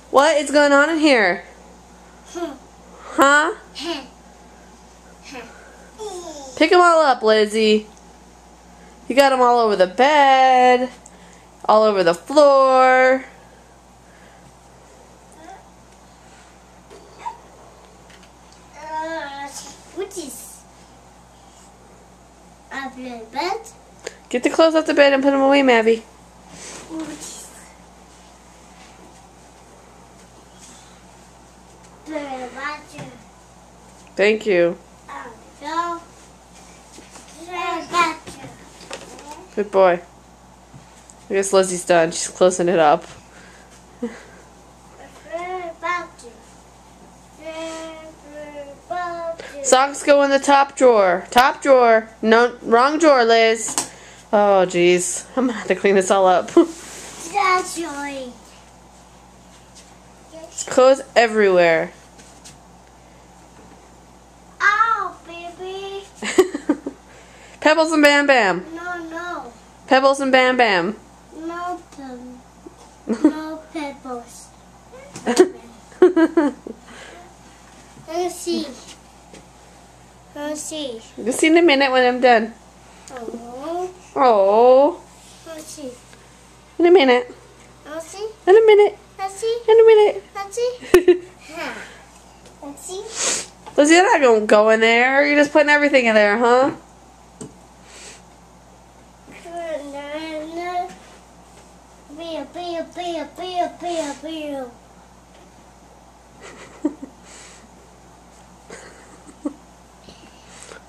What is going on in here? Huh? Pick them all up, Lizzie. You got them all over the bed, all over the floor. What is up the bed? Get the clothes off the bed and put them away, Mabby. Thank you. Good boy. I guess Lizzie's done. She's closing it up. Socks go in the top drawer. Top drawer. No, wrong drawer, Liz. Oh, jeez. I'm gonna have to clean this all up. Clothes everywhere. Oh, baby. Pebbles and Bam Bam. No. Pebbles and Bam Bam. No pebbles. Let's see. You'll see in a minute when I'm done. Oh. Oh. Let's see. In a minute. Let's see. In a minute. Let's see. In a minute. Let's see. Let's see. Lizzie, you're not going to go in there. You're just putting everything in there, huh?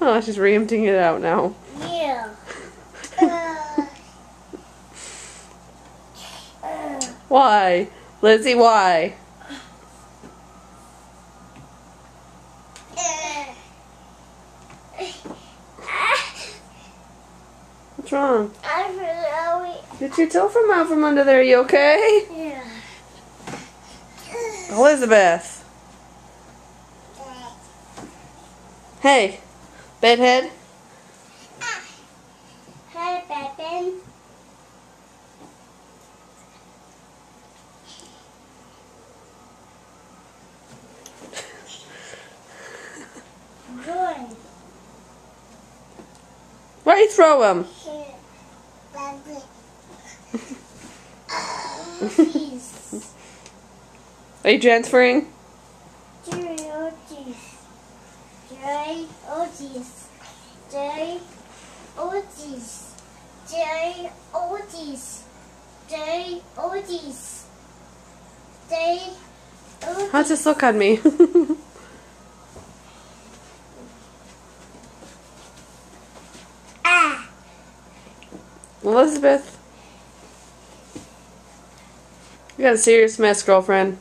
Oh, she's re-emptying it out now. Yeah. Why? Lizzie, why? What's wrong? Get your toe from out from under there. You okay? Yeah. Elizabeth. Hey, bedhead. Hi, Batman. Good. Where you throw him? Are you transferring? How's this look on me? Elizabeth, you got a serious mess, girlfriend.